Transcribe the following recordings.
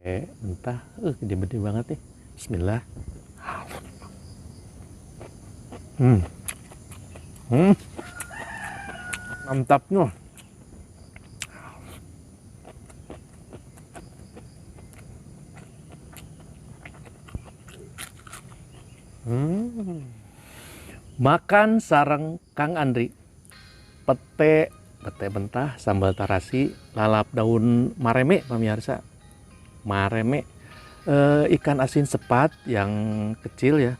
Mentah, gede-gede banget nih. Bismillah. Hmm, hmm, mantapnya. Hmm. Makan sareng Kang Andri. Pete mentah, sambal tarasi, lalap daun mareme, pemirsa. Mareme, ikan asin sepat yang kecil ya,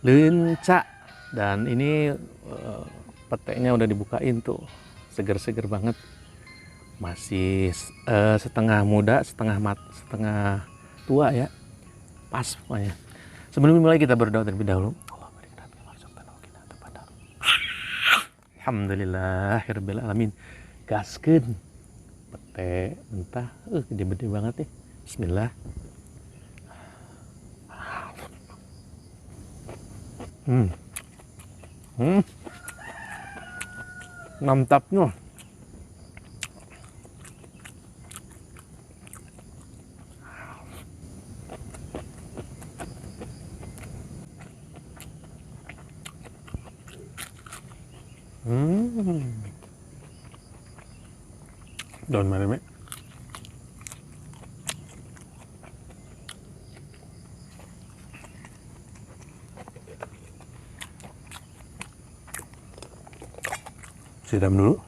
lenca. Dan ini petenya udah dibukain tuh, seger-seger banget. Masih setengah muda, setengah tua ya, pas pokoknya. Sebelum mulai kita berdoa terlebih dahulu. Alhamdulillahirabbil alamin. Gaskeun pete mentah, gede-gede banget nih. Bismillah. Hmm. Hmm. Mantapnya. Hmm. Daun mareme. Siram dulu.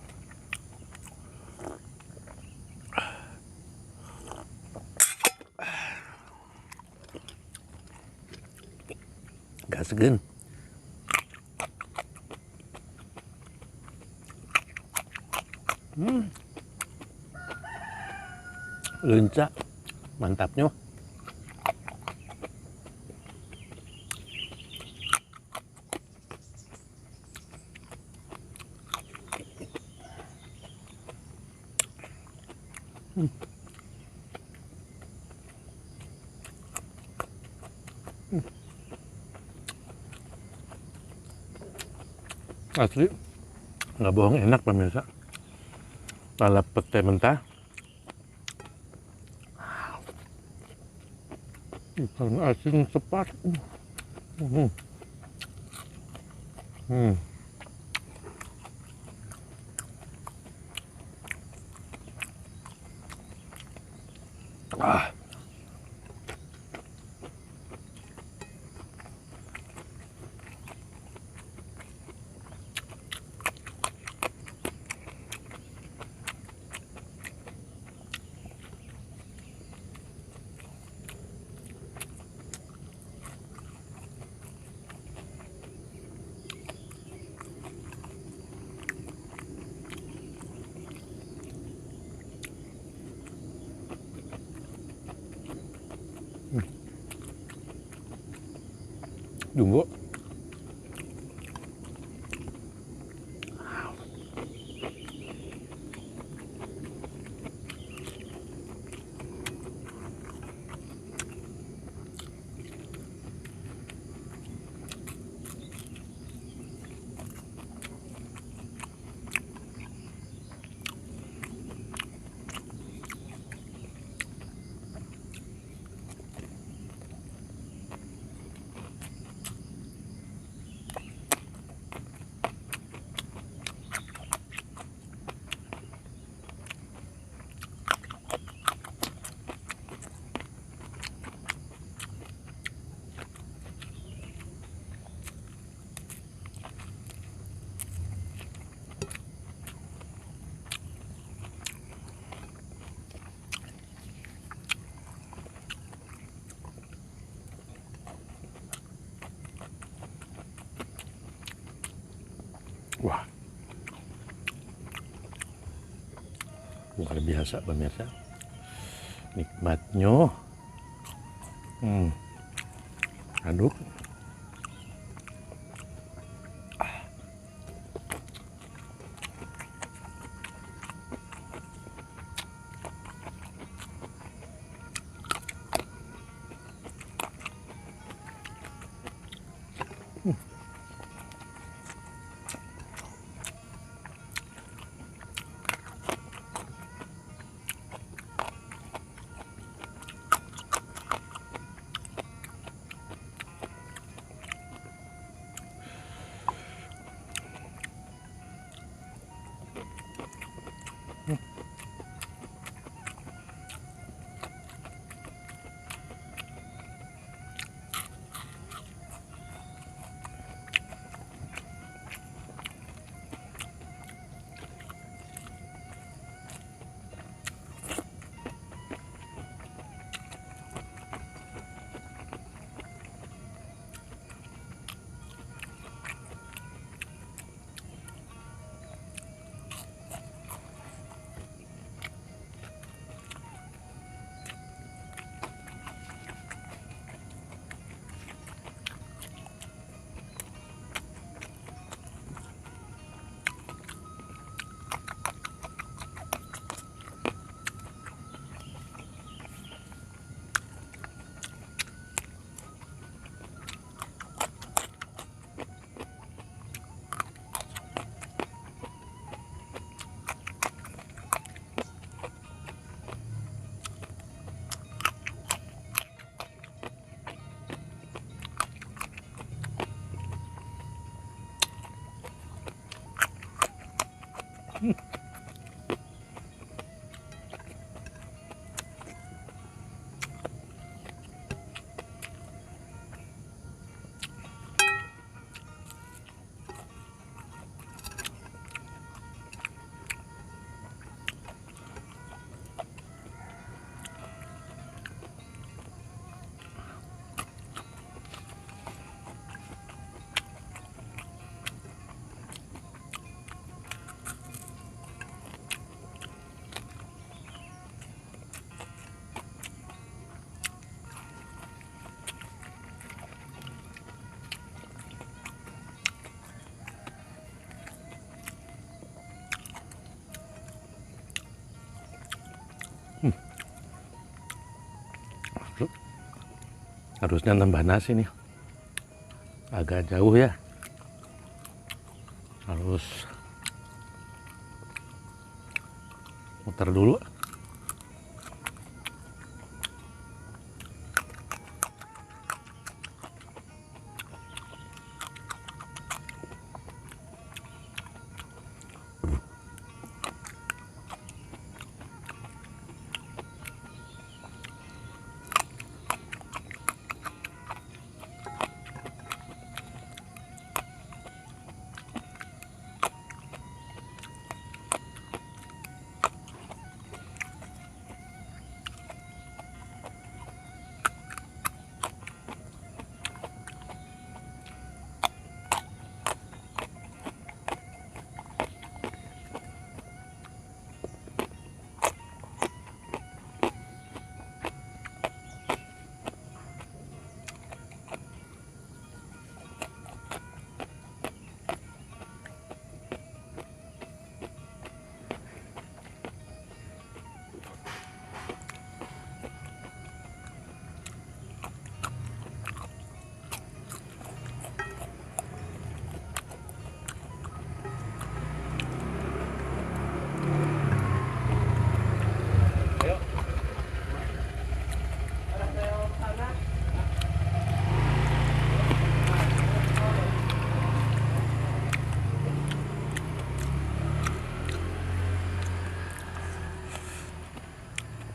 Gaskeun. Hmm. Lenca. Mantapnya. Hmm. Asli, nggak bohong, enak pemirsa. Lalap pete mentah, ikan asin sepat. Hmm. Hmm. Ah. Jumbo. Wah, luar biasa pemirsa. Nikmatnya. Aduk. Harusnya nambah nasi nih, agak jauh ya, harus muter dulu.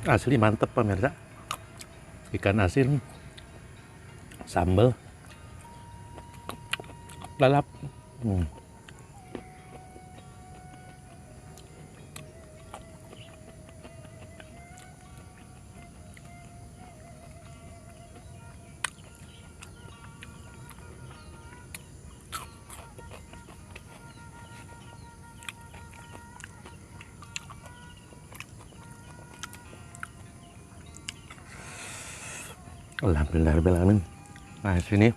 Asli mantep pemirsa, ikan asin sambal lalap. Alhamdulillah. Nah, sini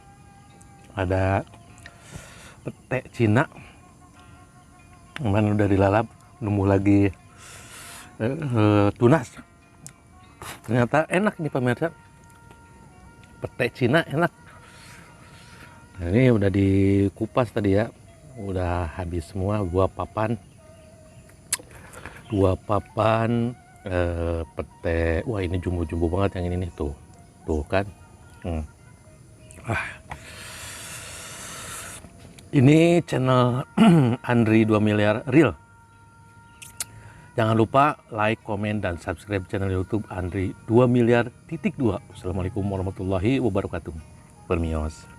ada pete Cina, kemarin udah dilalap, nemu lagi tunas. Ternyata enak nih pemirsa, pete Cina enak. Nah, ini udah dikupas tadi ya, udah habis semua, dua papan pete. Wah, ini jumbo-jumbo banget yang ini nih, tuh kan. Ini channel Andri 2 miliar real. Jangan lupa like, komen, dan subscribe channel YouTube Andri 2 miliar titik 2. Assalamualaikum warahmatullahi wabarakatuh. Permios.